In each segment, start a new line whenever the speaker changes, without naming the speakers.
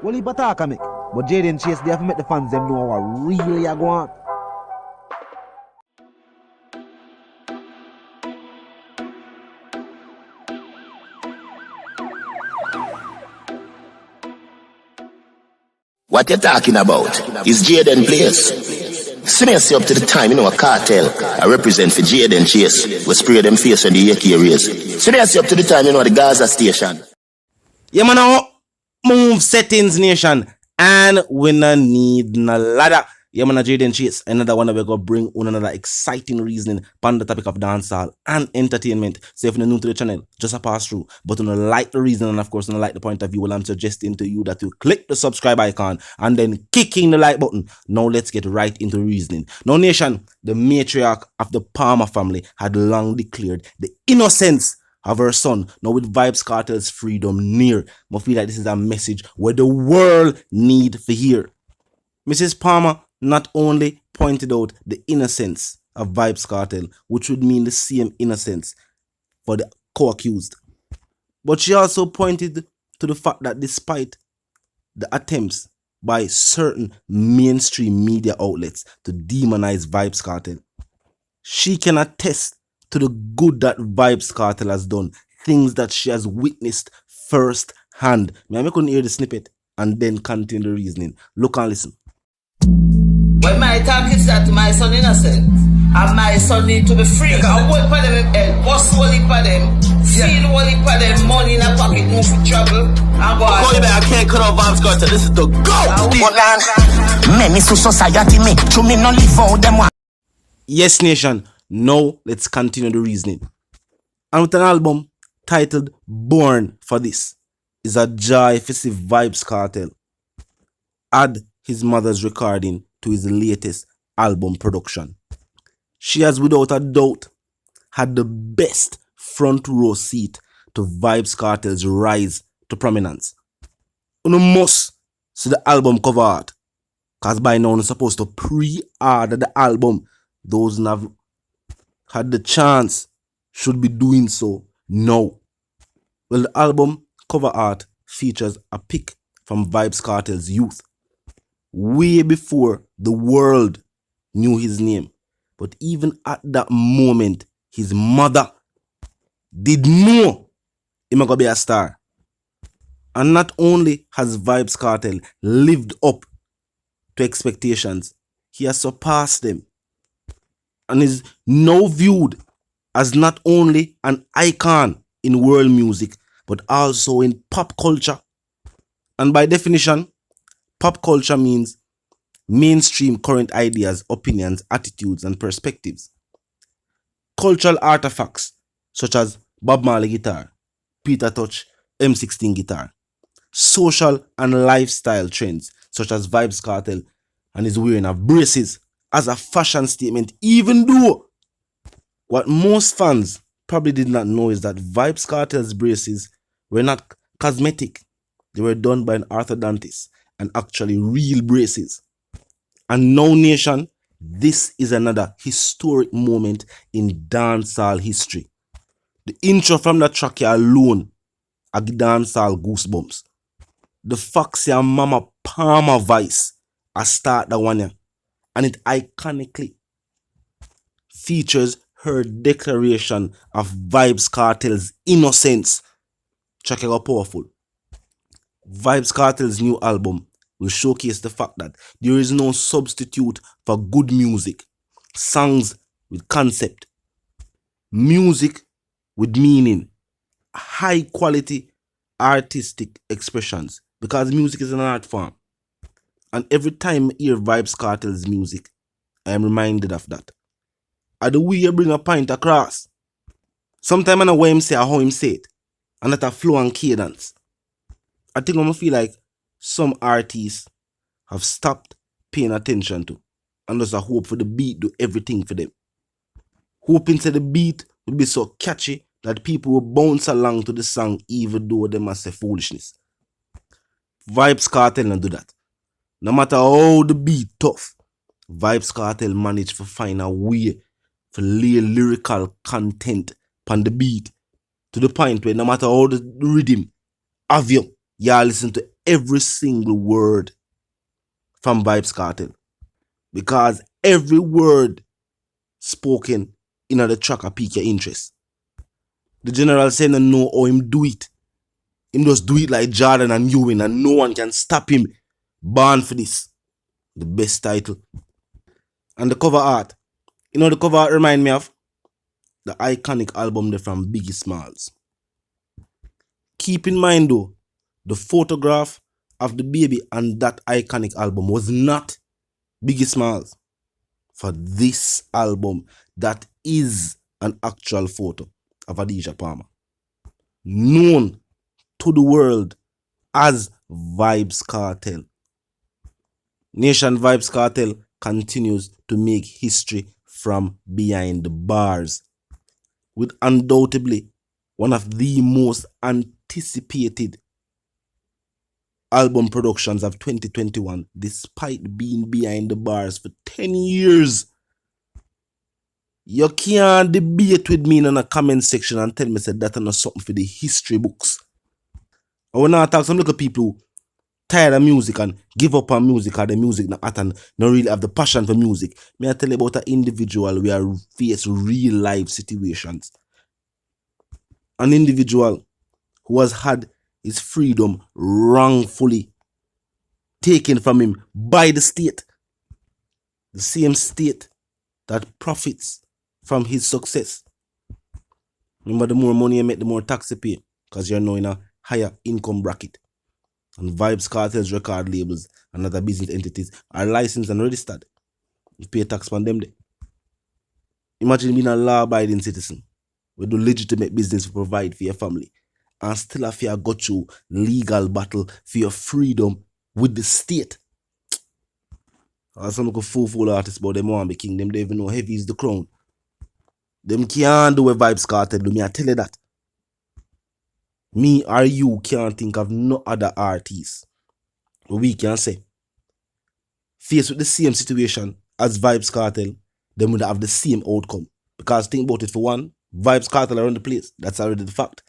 Well, he attack make. But Jaden Chase, they have to make the fans them know what really are going on.
What you talking about is Jaden Place. See me up to the time, a cartel. I represent for Jaden Chase. We spray them face on the AK rays. See me up to the time, the Gaza station.
Yeah, man, now move settings, nation. And we no need no ladder. Yeah, man, Jaden Chase. Another one that we're going to bring on another exciting reasoning on the topic of dancehall and entertainment. So if you're new to the channel, just a pass through. But on like the reason and of course on like the point of view, well, I'm suggesting to you that you click the subscribe icon and then kicking the like button. Now let's get right into reasoning. Now, nation, the matriarch of the Plamer family had long declared the innocence of her son. Now with Vybz Kartel's freedom near, I feel like this is a message where the world need to hear. Mrs. Plamer not only pointed out the innocence of Vybz Kartel, which would mean the same innocence for the co-accused, but she also pointed to the fact that despite the attempts by certain mainstream media outlets to demonize Vybz Kartel, she can attest to the good that Vybz Kartel has done, things that she has witnessed first hand. May I couldn't hear the snippet and then continue the reasoning. Look and listen.
When my talk is that my son innocent and my son need to be free. I work for them head, bust wally for them, feed wally for them, money in a pocket, move for trouble. And go on.
I can't cut off Vybz Kartel. This is the go. Many to society me, to me no live out them one.
Yes, nation. Now let's continue the reasoning. And with an album titled Born for This is a joy to see Vybz Kartel add his mother's recording to his latest album production. She has without a doubt had the best front row seat to Vybz Kartel's rise to prominence. You must see the album cover art, cause by now you're supposed to pre-order the album. Those who have had the chance should be doing so now. Well, the album cover art features a pic from Vybz Kartel's youth, way before the world knew his name. But even at that moment, his mother did know he was going to be a star. And not only has Vybz Kartel lived up to expectations, he has surpassed them and is now viewed as not only an icon in world music, but also in pop culture. And by definition, pop culture means mainstream current ideas, opinions, attitudes, and perspectives. Cultural artifacts such as Bob Marley guitar, Peter Tosh, M16 guitar. Social and lifestyle trends such as Vybz Kartel and his wearing of braces as a fashion statement, even though what most fans probably did not know is that Vybz Kartel's braces were not cosmetic. They were done by an orthodontist and actually real braces. And now, nation, this is another historic moment in dancehall history. The intro from the track here alone are dancehall goosebumps. The Foxy and Mama Palmer voice I start that one here, and it iconically features her declaration of Vybz Kartel's innocence. Check it out, powerful. Vybz Kartel's new album will showcase the fact that there is no substitute for good music, songs with concept, music with meaning, high quality artistic expressions, because music is an art form. And every time I hear Vybz Kartel's music, I am reminded of that. And the way you bring a point across. Sometimes I know what him say or how him say it, and that a flow and cadence. I think I'm gonna feel like some artists have stopped paying attention to, and just a hope for the beat do everything for them. Hoping that the beat would be so catchy that people will bounce along to the song even though they must say foolishness. Vybz Kartel don't do that. No matter how the beat tough, Vybz Kartel managed to find a way to lay lyrical content on the beat to the point where no matter how the rhythm of you listen to every single word from Vybz Kartel. Because every word spoken in the track a pique your interest. The general saying no know how him do it. Him just do it like Jordan and Ewing, and no one can stop him. Born for this. The best title. And the cover art. You know the cover art remind me of the iconic album there from Biggie Smalls. Keep in mind though, the photograph of the baby on that iconic album was not Biggie Smalls. For this album, that is an actual photo of Adidja Palmer, known to the world as Vybz Kartel. Nation, Vybz Kartel continues to make history from behind the bars, with undoubtedly one of the most anticipated album productions of 2021, despite being behind the bars for 10 years. You can't debate with me in the comment section and tell me that that's not something for the history books. I want to talk some little people who tired of music and give up on music, or the music not at and not really have the passion for music. May I tell you about an individual where face real life situations. An individual who has had his freedom wrongfully taken from him by the state. The same state that profits from his success. Remember, the more money you make, the more tax you pay, because you're now in a higher income bracket. And Vybz Kartel's record labels and other business entities are licensed and registered. You pay tax on them there. Imagine being a law-abiding citizen with the legitimate business to provide for your family, and still have to go through legal battle for your freedom with the state. Some fool artists about them want to be king, them don't even know heavy is the crown. Them can't do what Vybz Kartel do, me I tell you that. Me or you can't think of no other artists we can say faced with the same situation as Vybz Kartel, them would have the same outcome. Because think about it, for one, Vybz Kartel around the place. That's already the fact.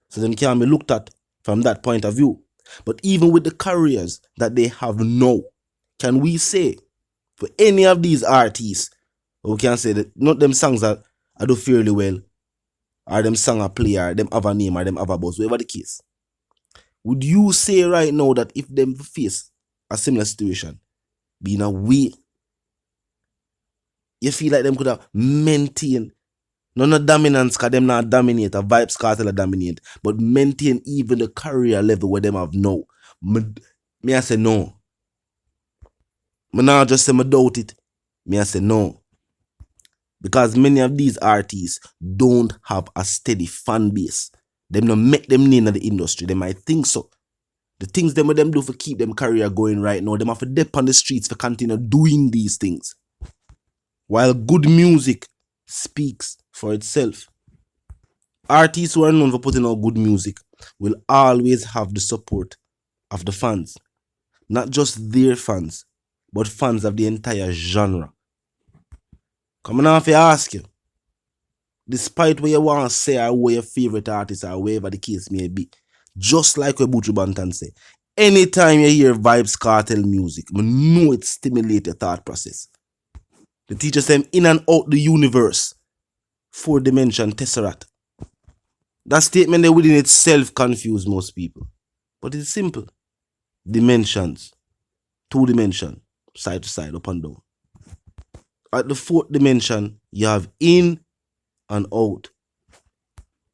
So them can be looked at from that point of view. But even with the careers that they have now, can we say for any of these artists, we can say that not them songs that I do fairly well, or them song a play, or them have a name, or them have a buzz, whatever the case. Would you say right now that if them face a similar situation, being a way, you feel like them could have maintained not dominance, because them not dominate, a Vybz Kartel dominate, but maintain even the career level where them have now? Me I say no. Me not just say me doubt it. Me I say no. Because many of these artists don't have a steady fan base. Them not make them name in the industry. They might think so. The things them do for keep them career going right now, them have to dip on the streets for continue doing these things. While good music speaks for itself. Artists who are known for putting out good music will always have the support of the fans. Not just their fans, but fans of the entire genre. Come on, I have to ask you, despite what you want to say or what your favorite artist or whatever the case may be, just like what Buju Banton say, anytime you hear Vybz Kartel music, you know it stimulates your thought process. The teacher say in and out the universe, 4-dimension tesseract. That statement there within itself confuse most people. But it's simple. Dimensions. 2 dimension. Side to side, up and down. At the 4th dimension, you have in and out.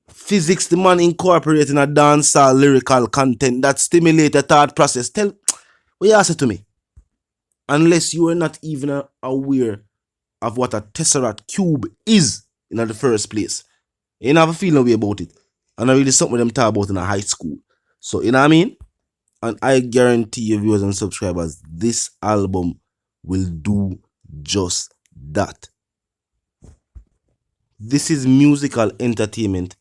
Physics, the man incorporating a dancehall lyrical content that stimulate the thought process. Tell what you ask to me. Unless you are not even aware of what a tesseract cube is in the first place. You don't have a feeling way about it. And I really something them talk about in a high school. So, you know what I mean? And I guarantee you, viewers and subscribers, this album will do just that. This is musical entertainment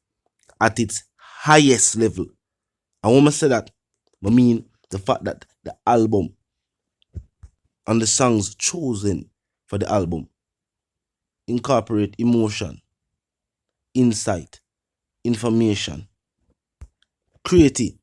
at its highest level. And when I say that, I mean the fact that the album and the songs chosen for the album incorporate emotion, insight, information, creativity,